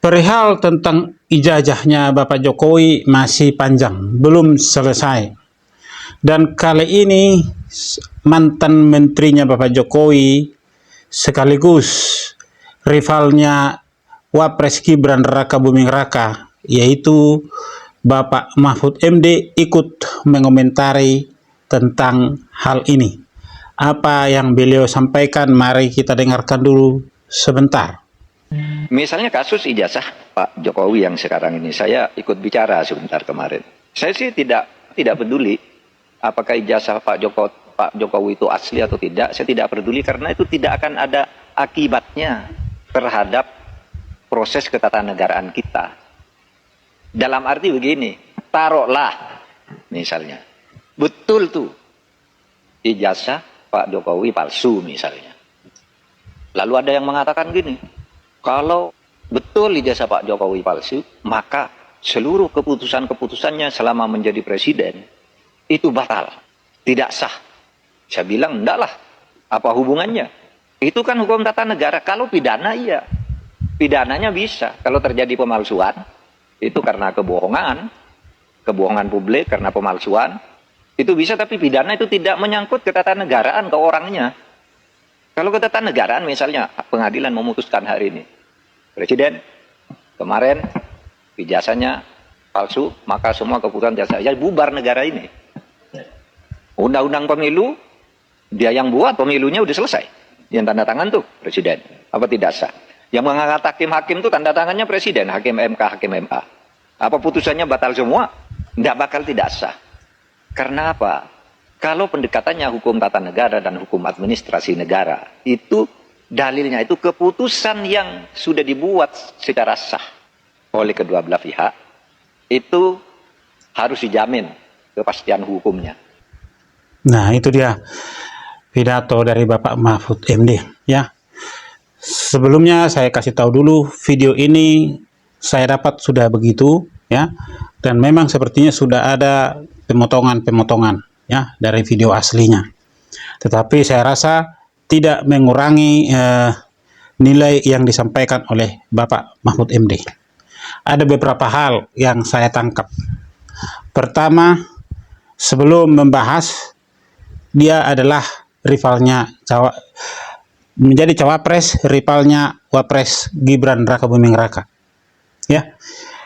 Perihal tentang ijazahnya Bapak Jokowi masih panjang, belum selesai. Dan kali ini mantan menterinya Bapak Jokowi sekaligus rivalnya Wapres Gibran Raka Buming Raka, yaitu Bapak Mahfud MD, ikut mengomentari tentang hal ini. Apa yang beliau sampaikan, mari kita dengarkan dulu sebentar. Misalnya kasus ijazah Pak Jokowi yang sekarang ini, saya ikut bicara sebentar kemarin. Saya sih tidak peduli apakah ijazah Pak Jokowi itu asli atau tidak. Saya tidak peduli karena itu tidak akan ada akibatnya terhadap proses ketatanegaraan kita. Dalam arti begini, taruhlah misalnya, betul tuh ijazah Pak Jokowi palsu misalnya. Lalu ada yang mengatakan gini, kalau betul ijazah Pak Jokowi palsu, maka seluruh keputusan-keputusannya selama menjadi presiden itu batal, tidak sah. Saya bilang, enggak lah, apa hubungannya? Itu kan hukum tata negara. Kalau pidana, iya. Pidananya bisa. Kalau terjadi pemalsuan, itu karena kebohongan publik, karena pemalsuan, itu bisa, tapi pidana itu tidak menyangkut ketatanegaraan ke orangnya. Kalau ketatanegaraan misalnya pengadilan memutuskan hari ini, Presiden kemarin ijazahnya palsu, maka semua keputusan ijazah bubar negara ini. Undang-undang pemilu, dia yang buat, pemilunya udah selesai. Yang tanda tangan tuh Presiden. Apa tidak sah? Yang mengangkat hakim-hakim tuh tanda tangannya Presiden, hakim MK, hakim MA. Apa putusannya batal semua? Tidak bakal tidak sah. Karena apa? Kalau pendekatannya hukum tata negara dan hukum administrasi negara, itu dalilnya itu keputusan yang sudah dibuat secara sah oleh kedua belah pihak, itu harus dijamin kepastian hukumnya. Nah, itu dia pidato dari Bapak Mahfud MD, ya. Sebelumnya saya kasih tahu dulu, video ini saya dapat sudah begitu, ya. Dan memang sepertinya sudah ada pemotongan-pemotongan, ya, dari video aslinya. Tetapi saya rasa tidak mengurangi nilai yang disampaikan oleh Bapak Mahfud MD. Ada beberapa hal yang saya tangkap. Pertama, sebelum membahas, dia adalah rivalnya menjadi cawapres, rivalnya Wapres Gibran Raka Buming Raka, ya.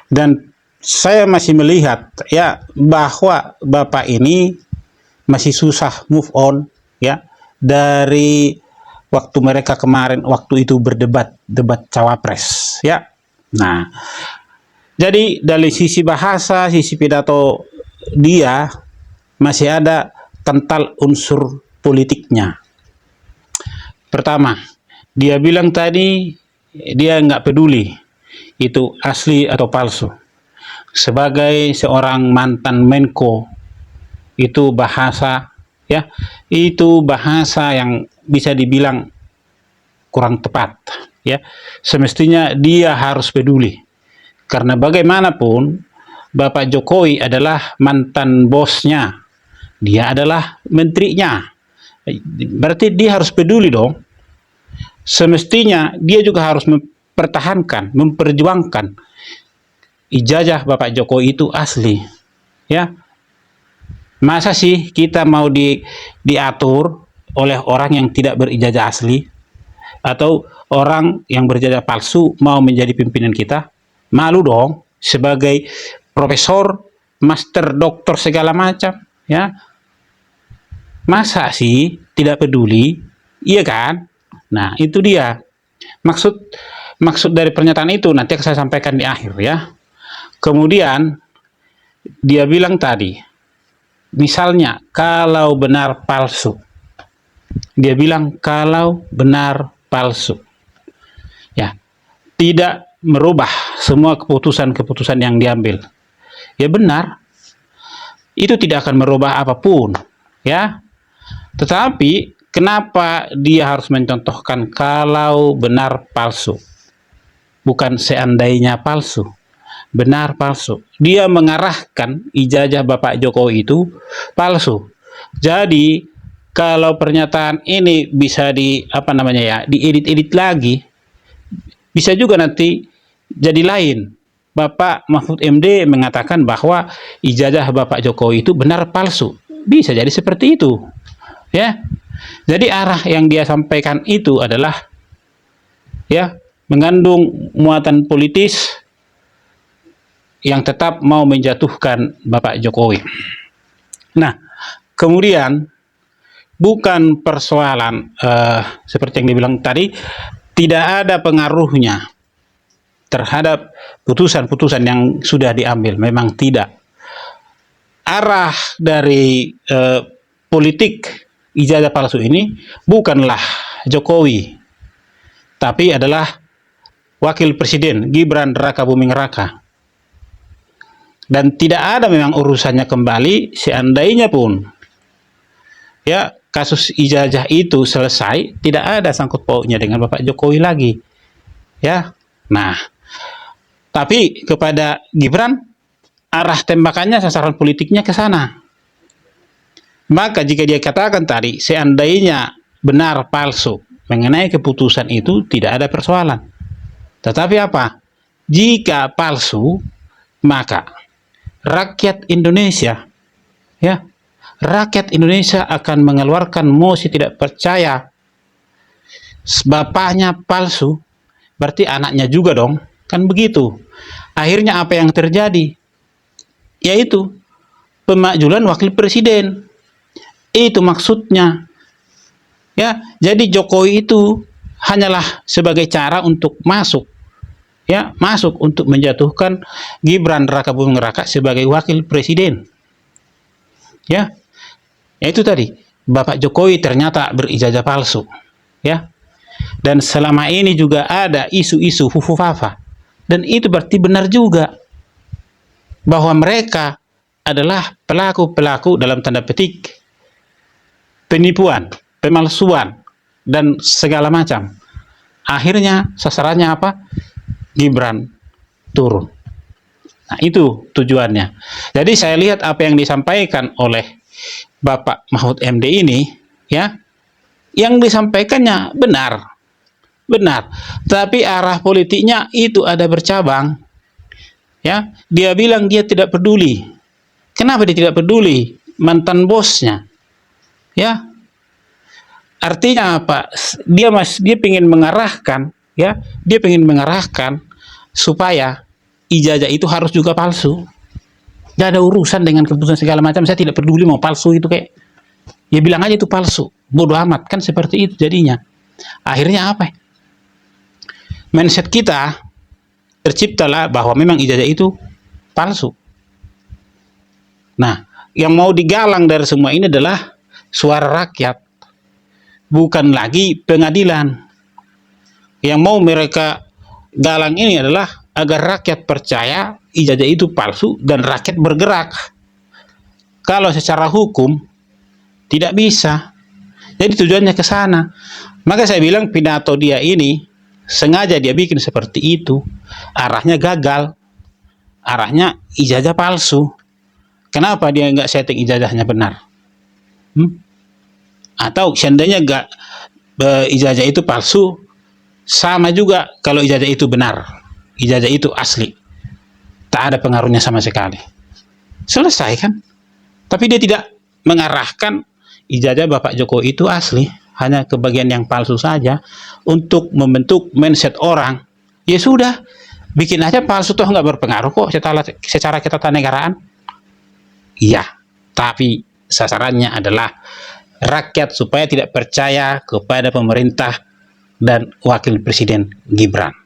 Dan saya masih melihat, ya, bahwa Bapak ini masih susah move on, ya, dari waktu mereka kemarin, waktu itu debat cawapres, ya. Nah, jadi dari sisi bahasa, sisi pidato, dia masih ada kental unsur politiknya. Pertama, dia bilang tadi dia nggak peduli itu asli atau palsu. Sebagai seorang mantan Menko, itu bahasa, ya, itu bahasa yang bisa dibilang kurang tepat, ya. Semestinya dia harus peduli, karena bagaimanapun Bapak Jokowi adalah mantan bosnya, dia adalah menterinya, berarti dia harus peduli dong. Semestinya dia juga harus mempertahankan, memperjuangkan ijazah Bapak Jokowi itu asli, ya. Masa sih kita mau diatur oleh orang yang tidak berijazah asli, atau orang yang berijazah palsu mau menjadi pimpinan kita? Malu dong, sebagai profesor, master, doktor, segala macam, ya. Masa sih tidak peduli? Iya kan? Nah, itu dia maksud dari pernyataan itu, nanti saya sampaikan di akhir, ya. Kemudian dia bilang tadi, misalnya kalau benar palsu, dia bilang kalau benar palsu, ya, tidak merubah semua keputusan-keputusan yang diambil. Ya benar, itu tidak akan merubah apapun, ya. Tetapi kenapa dia harus mencontohkan kalau benar palsu, bukan seandainya palsu? Benar palsu. Dia mengarahkan ijazah Bapak Jokowi itu palsu. Jadi kalau pernyataan ini bisa diedit-edit lagi, bisa juga nanti jadi lain. Bapak Mahfud MD mengatakan bahwa ijazah Bapak Jokowi itu benar palsu. Bisa jadi seperti itu. Ya. Jadi arah yang dia sampaikan itu adalah ya mengandung muatan politis yang tetap mau menjatuhkan Bapak Jokowi. Nah, kemudian bukan persoalan seperti yang dibilang tadi, tidak ada pengaruhnya terhadap putusan-putusan yang sudah diambil. Memang tidak. Arah dari politik ijazah palsu ini bukanlah Jokowi, tapi adalah Wakil Presiden Gibran Rakabuming Raka. Dan tidak ada memang urusannya kembali, seandainya pun ya kasus ijazah itu selesai, tidak ada sangkut pautnya dengan Bapak Jokowi lagi. Ya. Nah, tapi kepada Gibran, arah tembakannya, sasaran politiknya ke sana. Maka jika dia katakan tadi, seandainya benar palsu mengenai keputusan itu, tidak ada persoalan. Tetapi apa? Jika palsu, maka rakyat Indonesia, ya, rakyat Indonesia akan mengeluarkan mosi tidak percaya. Bapaknya palsu, berarti anaknya juga dong. Kan begitu. Akhirnya apa yang terjadi? Yaitu pemakzulan wakil presiden. Itu maksudnya. Ya, jadi Jokowi itu hanyalah sebagai cara untuk masuk. Ya, masuk untuk menjatuhkan Gibran Rakabuming Raka sebagai wakil presiden. Ya. Itu tadi, Bapak Jokowi ternyata berijazah palsu. Ya. Dan selama ini juga ada isu-isu fufu-fafa. Dan itu berarti benar juga bahwa mereka adalah pelaku-pelaku dalam tanda petik penipuan, pemalsuan, dan segala macam. Akhirnya sasarannya apa? Gibran turun. Nah, itu tujuannya. Jadi saya lihat apa yang disampaikan oleh Bapak Mahfud MD ini, ya, yang disampaikannya benar. Benar, tapi arah politiknya itu ada bercabang. Ya, dia bilang dia tidak peduli. Kenapa dia tidak peduli? Mantan bosnya. Ya. Artinya apa? Dia ingin mengarahkan, ya. Dia ingin mengarahkan supaya ijazah itu harus juga palsu. Gak ada urusan dengan keputusan segala macam. Saya tidak peduli mau palsu itu kayak. Ya bilang aja itu palsu. Bodoh amat, kan seperti itu jadinya. Akhirnya apa? Mindset kita terciptalah bahwa memang ijazah itu palsu. Nah, yang mau digalang dari semua ini adalah suara rakyat, bukan lagi pengadilan. Yang mau mereka galang ini adalah agar rakyat percaya ijazah itu palsu dan rakyat bergerak. Kalau secara hukum tidak bisa. Jadi tujuannya ke sana. Maka saya bilang pidato dia ini sengaja dia bikin seperti itu, arahnya gagal, arahnya ijazah palsu. Kenapa dia nggak setting ijazahnya benar? Atau seandainya ijazah itu palsu, sama juga kalau ijazah itu benar, ijazah itu asli, tak ada pengaruhnya sama sekali. Selesai kan? Tapi dia tidak mengarahkan ijazah Bapak Jokowi itu asli, hanya ke bagian yang palsu saja untuk membentuk mindset orang. Ya sudah, bikin aja palsu, toh nggak berpengaruh kok secara ketatanegaraan. Iya, tapi sasarannya adalah rakyat supaya tidak percaya kepada pemerintah dan wakil presiden Gibran.